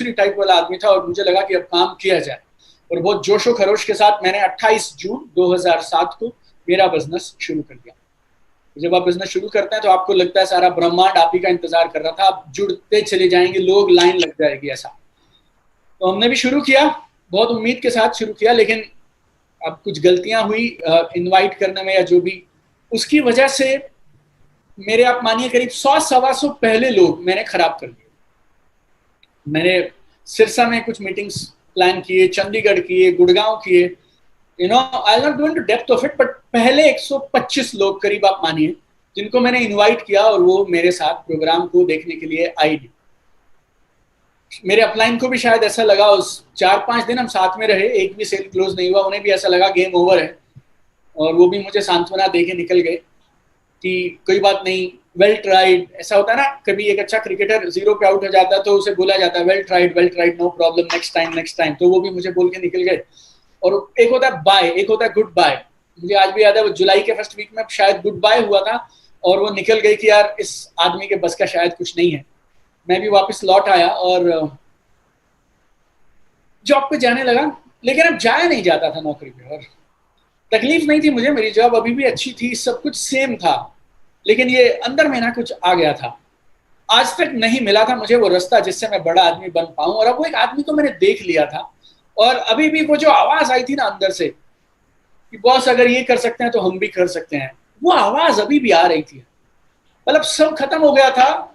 दूसरी टाइप वाला आदमी था और मुझे लगा कि अब काम किया जाए, और बहुत जोशो खरोश के साथ मैंने 28 जून 2007 को मेरा बिजनेस शुरू कर दिया। जब आप बिजनेस शुरू करते हैं तो आपको लगता है सारा ब्रह्मांड आप ही का इंतजार कर रहा था, आप जुड़ते चले जाएंगे, लोग, लाइन लग जाएगी ऐसा। तो हमने भी शुरू किया, बहुत उम्मीद के साथ शुरू किया, लेकिन अब कुछ गलतियां हुई इनवाइट करने में या जो भी, उसकी वजह से मेरे, आप मानिए करीब 100-125 पहले लोग मैंने खराब कर दिए। मैंने सिरसा में कुछ मीटिंग्स प्लान किए, चंडीगढ़ किए, गुड़गांव किए, you know, I will not go into depth of it, but पहले 125 लोग करीब आप मानिए जिनको मैंने इनवाइट किया और वो मेरे साथ प्रोग्राम को देखने के लिए आई नहीं। मेरे अपलाइन को भी शायद ऐसा लगा, उस 4-5 दिन हम साथ में रहे, एक भी सेल क्लोज नहीं हुआ, उन्हें भी ऐसा लगा गेम ओवर है, और वो भी मुझे सांत्वना देके निकल गए कि कोई बात नहीं, वेल ट्राइड। ऐसा होता है ना, कभी एक अच्छा क्रिकेटर 0 पे आउट हो जाता है तो उसे बोला जाता है well tried, no problem, next time. तो वो भी मुझे बोल के निकल गए। और एक होता है बाय, एक होता है गुड बाय। मुझे आज भी याद है, वो जुलाई के फर्स्ट वीक में शायद गुड बाय हुआ था और वो निकल गई कि यार इस आदमी के बस का शायद कुछ नहीं है। मैं भी वापस लौट आया और जॉब पे जाने लगा, लेकिन अब जाया नहीं जाता था नौकरी पे, और तकलीफ नहीं थी मुझे, मेरी जॉब अभी भी अच्छी थी, सब कुछ सेम था, लेकिन ये अंदर में ना कुछ आ गया था। आज तक नहीं मिला था मुझे वो रास्ता जिससे मैं बड़ा आदमी बन पाऊं, और अब वो एक आदमी को मैंने देख लिया था, और अभी भी वो जो आवाज आई थी ना अंदर से कि बॉस अगर ये कर सकते हैं तो हम भी कर सकते हैं, वो आवाज अभी भी आ रही थी। मतलब सब खत्म हो गया था।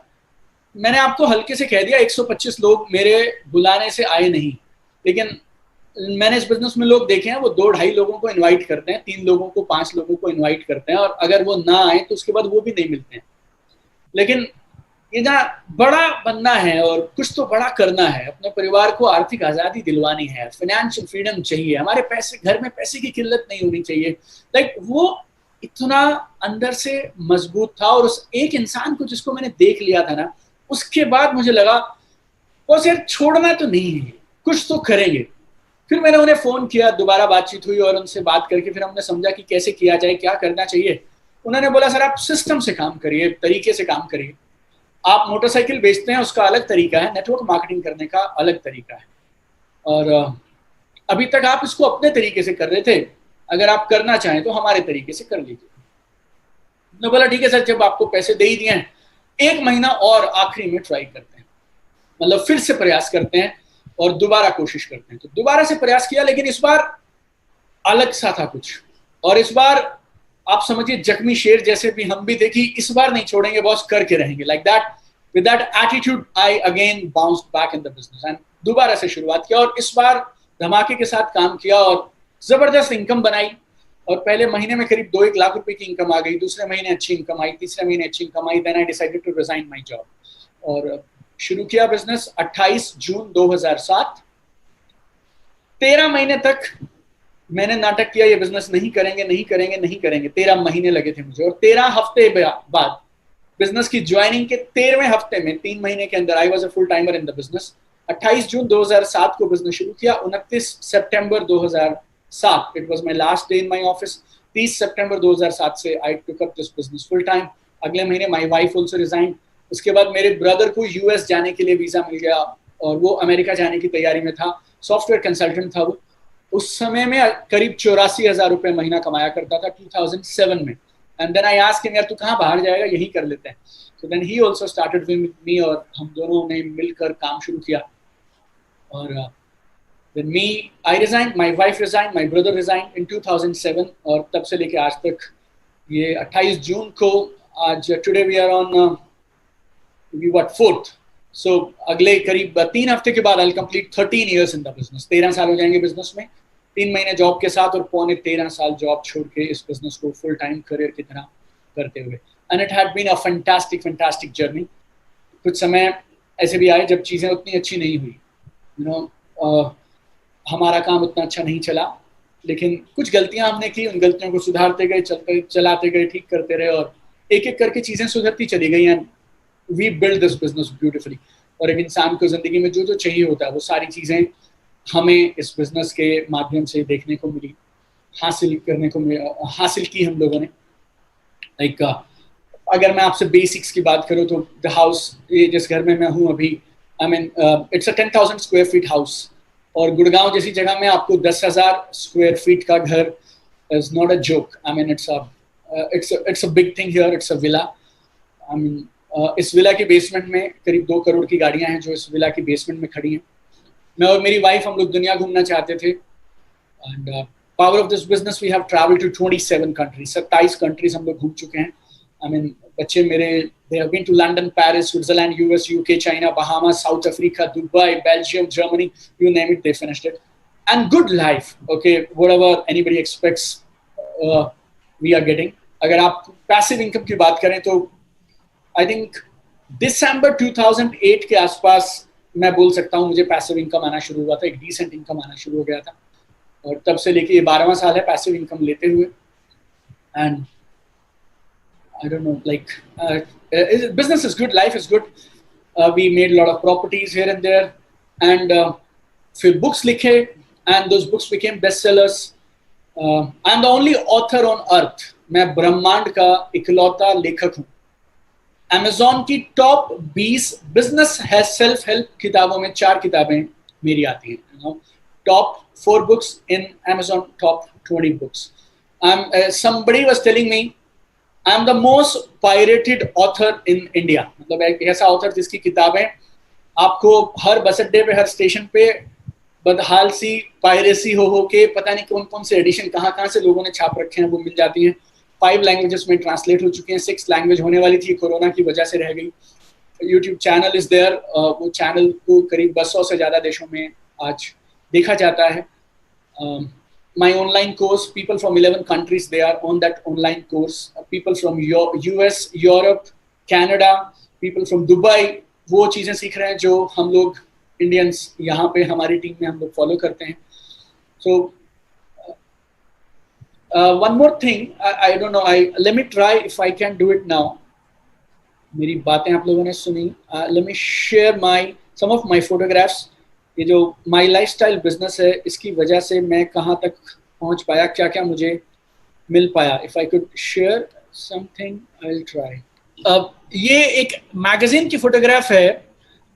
मैंने आपको हल्के से कह दिया 125 लोग मेरे बुलाने से आए नहीं, लेकिन मैंने इस बिजनेस में लोग देखे हैं, वो 2-2.5 लोगों को इनवाइट करते हैं, 3 लोगों को, 5 लोगों को इनवाइट करते हैं, और अगर वो ना आए तो उसके बाद वो भी नहीं मिलते हैं। लेकिन ये ना, बड़ा बनना है और कुछ तो बड़ा करना है, अपने परिवार को आर्थिक आजादी दिलवानी है, फाइनेंशियल फ्रीडम चाहिए, हमारे पैसे, घर में पैसे की किल्लत नहीं होनी चाहिए। लाइक वो इतना अंदर से मजबूत था, और उस एक इंसान को जिसको मैंने देख लिया था ना, उसके बाद मुझे लगा बस यार छोड़ना तो नहीं है, कुछ तो करेंगे। फिर मैंने उन्हें फोन किया, दोबारा बातचीत हुई, और उनसे बात करके फिर हमने समझा कि कैसे किया जाए, क्या करना चाहिए। उन्होंने बोला सर आप सिस्टम से काम करिए, तरीके से काम करिए। आप मोटरसाइकिल बेचते हैं उसका अलग तरीका है, नेटवर्क मार्केटिंग करने का अलग तरीका है, और अभी तक आप इसको अपने तरीके से कर रहे थे, अगर आप करना चाहें तो हमारे तरीके से कर लीजिए। उन्होंने बोला ठीक है सर, जब आपको पैसे दे ही दिए हैं, 1 महीना और आखिरी में ट्राई करते हैं, मतलब फिर से प्रयास करते हैं और दोबारा कोशिश करते हैं। तो दोबारा से प्रयास किया, लेकिन इस बार अलग सा था कुछ, और इस बार आप समझिए जख्मी शेर जैसे भी हम भी थे कि इस बार नहीं छोड़ेंगे बॉस, करके रहेंगे। Like that, with that attitude I again bounced back in the business and दोबारा से शुरुआत किया, और इस बार धमाके के साथ काम किया और जबरदस्त इनकम बनाई। और पहले महीने में करीब 2-1 लाख रुपए की इनकम आ गई, दूसरे महीने अच्छी इनकम आई, तीसरे महीने अच्छी इनकम आई। Then I decided to resign my job और शुरू किया बिजनेस 28 जून 2007। 13 महीने तक मैंने नाटक किया, ये बिजनेस नहीं करेंगे, नहीं करेंगे, नहीं करेंगे। 13 महीने लगे थे मुझे, और 13 हफ्ते बाद बिजनेस की ज्वाइनिंग के 13वें हफ्ते में, 3 महीने के अंदर, I was a full timer in the business. 28 जून 2007 को बिजनेस शुरू किया। 29 सितंबर 2007 it was my last day in my office. 30 सितंबर 2007 से I took up this business full time. अगले महीने माय वाइफ आल्सो रिजाइंड। उसके बाद मेरे ब्रदर को यूएस जाने के लिए वीजा मिल गया, और वो अमेरिका जाने की तैयारी में था। सॉफ्टवेयर कंसल्टेंट था वो। उस समय में करीब 84,000 रुपए महीना कमाया करता था 2007 में। And then I asked him, यार तू कहाँ बाहर जाएगा, यही कर लेते हैं। So then he also started with me, और हम दोनों ने मिलकर काम शुरू किया। और then me, I resign, my wife resign, my brother resign in 2007, और तब से लेके आज तक, ये 28 जून को, आज today we are on what 4th। So अगले करीब 3 हफ्ते के बाद I will complete 13 years in the business. 13 साल हो जाएंगे बिजनेस में, 3 महीने जॉब के साथ और पौने 13 साल जॉब छोड़ के इस बिजनेस को फुल टाइम करियर की तरह करते हुए। And it had been a fantastic journey. कुछ समय ऐसे भी आए जब चीज़ें उतनी अच्छी नहीं हुई, यू नो, हमारा काम उतना अच्छा नहीं चला, लेकिन कुछ गलतियां हमने की, उन गलतियों को सुधारते गए, चलाते गए, ठीक करते रहे, और एक एक करके चीज़ें सुधरती चली गई। And we build this business beautifully. और एक इंसान को जिंदगी में जो जो चाहिए होता है, वो सारी चीज़ें हमें इस बिजनेस के माध्यम से देखने को मिली, हासिल की हम लोगों ने। लाइक अगर मैं आपसे बेसिक्स की बात करूँ तो द हाउस, ये जिस घर में मैं हूँ अभी, I mean it's a 10,000 square feet house, और गुड़गांव जैसी जगह में आपको 10,000 स्क्वायर फीट का घर is not a joke. I mean it's a big thing here, it's a villa. I mean इस विला के बेसमेंट में करीब 2 करोड़ की गाड़ियां हैं जो इस विला के बेसमेंट में खड़ी हैं। मैं और मेरी वाइफ हम लोग दुनिया घूमना चाहते थे, and power of this business we have travelled to 27 countries, 27 countries हम लोग घूम चुके हैं। आई मीन बच्चे मेरे, they have been to London, Paris, Switzerland, US, UK, China, Bahamas, South Africa, Dubai, Belgium, Germany, you name it, they finished it. And good life, okay, whatever anybody expects, we are getting. अगर आप passive income की बात करें तो I think दिसंबर 2008 के आसपास मैं बोल सकता हूँ मुझे पैसिव इनकम आना शुरू हुआ था, एक डिसेंट इनकम आना शुरू हो गया था, और तब से लेके ये 12वां साल है पैसिव इनकम लेते हुए। And I don't know, like business is good, life is good. We made a lot of properties here and there, and फिर books लिखे, and those books became bestsellers. I'm the only author on earth. मैं ब्रह्मांड का इकलौता लेखक हूँ। Amazon की top 20 business है सेल्फ हेल्प किताबों में 4 किताबें मेरी आती हैं। Top 4 books in Amazon top 20 books. Somebody was telling me I am the most pirated author in India. मतलब एक ऐसा ऑथर जिसकी किताबें आपको हर बस अड्डे पे, हर स्टेशन पे बदहाल सी पायरेसी हो के पता नहीं कौन कौन से एडिशन कहाँ से लोगों ने छाप रखे हैं वो मिल जाती हैं। 5 लैंग्वेजेस में ट्रांसलेट हो चुकी हैं, 6 लैंग्वेज होने वाली थी, कोरोना की वजह से रह गई। यूट्यूब चैनल इज देयर, वो चैनल को करीब 200 से ज़्यादा देशों में आज देखा जाता है। My online course, people from 11 countries, they are on that online course. People from US, Europe, Canada, people from Dubai, वो चीज़ें सीख रहे हैं जो हम लोग इंडियंस यहाँ पे हमारी टीम में हम लोग फॉलो करते हैं। So one more thing, I don't know, let me try if I can do it now. मेरी बातें आप लोगों ने सुनी। Let me share some of my photographs. ये जो माई लाइफस्टाइल बिजनेस है इसकी वजह से मैं कहाँ तक पहुँच पाया, क्या क्या मुझे मिल पाया। If I could share something I will try. ये एक मैगजीन की फोटोग्राफ है,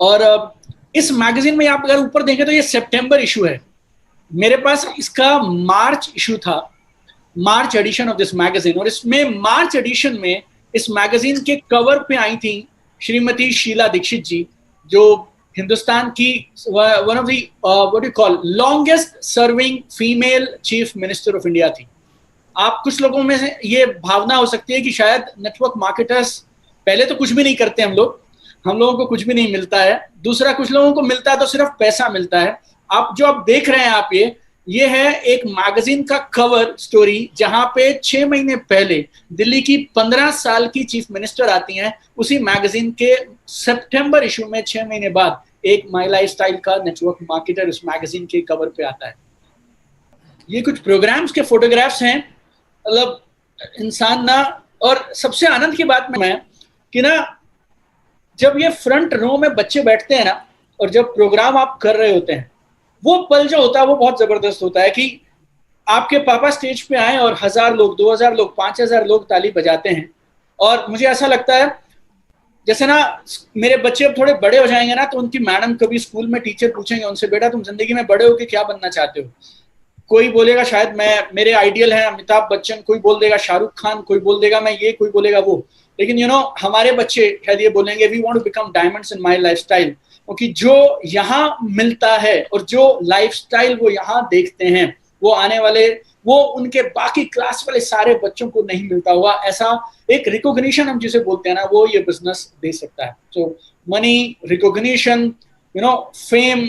और इस मैगजीन में आप अगर ऊपर देखें तो ये सितंबर इशू है। मेरे पास इसका मार्च इशू था, मार्च एडिशन ऑफ दिस मैगजीन, और इसमें मार्च एडिशन में इस मैगजीन के कवर पे आई थी श्रीमती शीला दीक्षित जी, जो हिंदुस्तान की one of the what you call longest serving female chief minister of India थी। आप कुछ लोगों में से ये भावना हो सकती है कि शायद नेटवर्क मार्केटर्स पहले तो कुछ भी नहीं करते, हम लोगों को कुछ भी नहीं मिलता है। दूसरा, कुछ लोगों को मिलता है तो सिर्फ पैसा मिलता है। आप जो आप देख रहे हैं आप ये है एक मैगजीन का कवर स्टोरी, जहां पे 6 महीने पहले दिल्ली की 15 साल की चीफ मिनिस्टर आती हैं। उसी मैगजीन के सितंबर इशू में 6 महीने बाद एक माई लाइफस्टाइल का नेटवर्क मार्केटर उस मैगजीन के कवर पे आता है। ये कुछ प्रोग्राम्स के फोटोग्राफ्स हैं। मतलब इंसान ना, और सबसे आनंद की बात में कि ना, जब ये फ्रंट रो में बच्चे बैठते हैं ना, और जब प्रोग्राम आप कर रहे होते हैं, वो पल जो होता है वो बहुत जबरदस्त होता है कि आपके पापा स्टेज पे आए और 1000 लोग, 2000 लोग, 5000 लोग ताली बजाते हैं। और मुझे ऐसा लगता है जैसे ना मेरे बच्चे अब थोड़े बड़े हो जाएंगे ना, तो उनकी मैडम कभी स्कूल में टीचर पूछेंगे उनसे, बेटा तुम जिंदगी में बड़े होके क्या बनना चाहते हो? कोई बोलेगा शायद मेरे आइडियल है अमिताभ बच्चन, कोई बोल देगा शाहरुख खान, कोई बोल देगा मैं ये, कोई बोलेगा वो। लेकिन हमारे बच्चे शायद ये बोलेंगे we want to become diamonds in my lifestyle, क्योंकि जो यहाँ मिलता है और जो लाइफस्टाइल वो यहाँ देखते हैं वो आने वाले, वो उनके बाकी क्लास वाले सारे बच्चों को नहीं मिलता हुआ। ऐसा एक रिकॉग्निशन हम जिसे बोलते हैं ना, वो ये बिजनेस दे सकता है। So money, recognition, fame,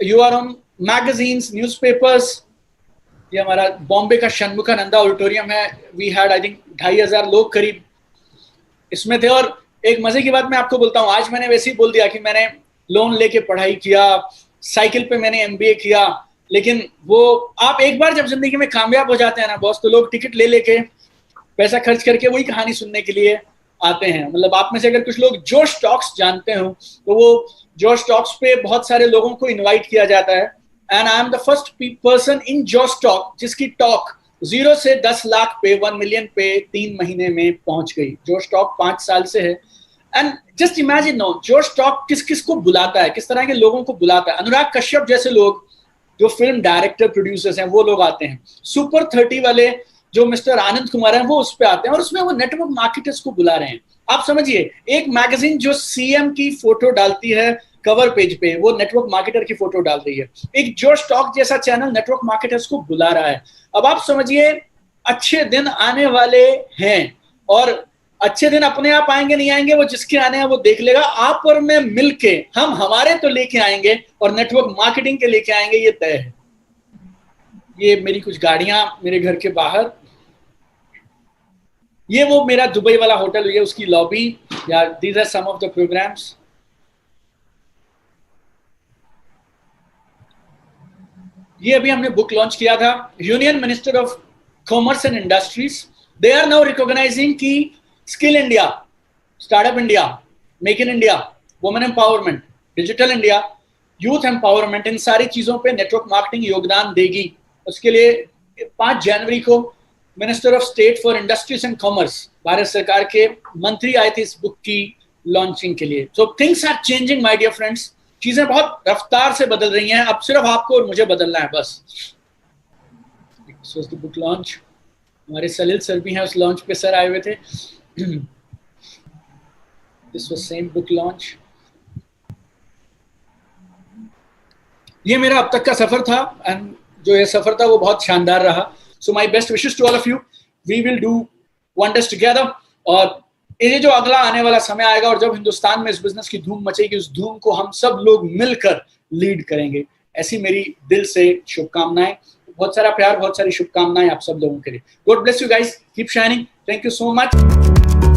you are on magazines, newspapers. ये हमारा बॉम्बे का षणमुखानंदा ऑडिटोरियम है। वी हैड आई थिंक 2500 लोग करीब इसमें थे। और एक मजे की बात मैं आपको बोलता हूँ, आज मैंने वैसे ही बोल दिया कि मैंने लोन लेके पढ़ाई किया, साइकिल पे मैंने MBA किया, लेकिन वो आप एक बार जब जिंदगी में कामयाब हो जाते हैं ना बॉस, तो लोग टिकट ले लेके पैसा खर्च करके वही कहानी सुनने के लिए आते हैं। मतलब आप में से अगर कुछ लोग जोश टॉक्स जानते हो, तो वो जोश टॉक्स पे बहुत सारे लोगों को इनवाइट किया जाता है। And I am the first person in जोश टॉक जिसकी टॉक 0 से 10 लाख पे, 1 मिलियन पे 3 महीने में पहुंच गई। जोश टॉक 5 साल से है। एंड जस्ट इमेजिन नो, जो स्टॉक किस किस को बुलाता है, किस तरह के लोगों को बुलाता है। अनुराग कश्यप जैसे लोग जो फिल्म डायरेक्टर प्रोड्यूसर्स हैं वो लोग आते हैं। सुपर 30 वाले जो मिस्टर आनंद कुमार हैं वो उस पर आते हैं, और उसमें वो नेटवर्क मार्केटर्स को बुला रहे हैं। आप समझिए, एक मैगजीन जो सीएम की फोटो डालती है कवर पेज पे, वो नेटवर्क मार्केटर की फोटो डाल रही है। एक जो स्टॉक जैसा चैनल नेटवर्क मार्केटर्स को बुला रहा है। अब आप समझिए, अच्छे दिन आने वाले हैं, और अच्छे दिन अपने आप आएंगे नहीं आएंगे, वो जिसके आने हैं वो देख लेगा। आप और मैं मिलके, हम हमारे तो लेके आएंगे और नेटवर्क मार्केटिंग के लेके आएंगे, ये तय है। ये मेरी कुछ गाड़ियां मेरे घर के बाहर, ये वो मेरा दुबई वाला होटल, ये उसकी लॉबी, या these are some of the programmes. ये अभी हमने बुक लॉन्च किया था, union minister of commerce and industries, they are now recognizing की skill India, startup India, make in India, women empowerment, digital India, youth empowerment, इन सारी चीजों पे नेटवर्क मार्केटिंग योगदान देगी। उसके लिए 5 जनवरी को minister of state for industries and commerce, Bharat सरकार के मंत्री आए थे इस बुक की लॉन्चिंग के लिए। So things are changing my dear friends, चीजें बहुत रफ्तार से बदल रही हैं, अब सिर्फ आपको और मुझे बदलना है बस। बुक लॉन्च, हमारे सलिल सर भी हैं उस लॉन्च पे, सर आए हुए थे। This was same book launch. ये मेरा अब तक का सफर था, एंड जो ये सफर था वो बहुत शानदार रहा। So my best wishes to all of you, we will do wonders together. और ये जो अगला आने वाला समय आएगा, और जब हिंदुस्तान में इस बिजनेस की धूम मचेगी, उस धूम को हम सब लोग मिलकर लीड करेंगे। ऐसी मेरी दिल से शुभकामनाएं, बहुत सारा प्यार, बहुत सारी शुभकामनाएं आप सब लोगों के लिए। God bless you guys, keep shining, thank you so much.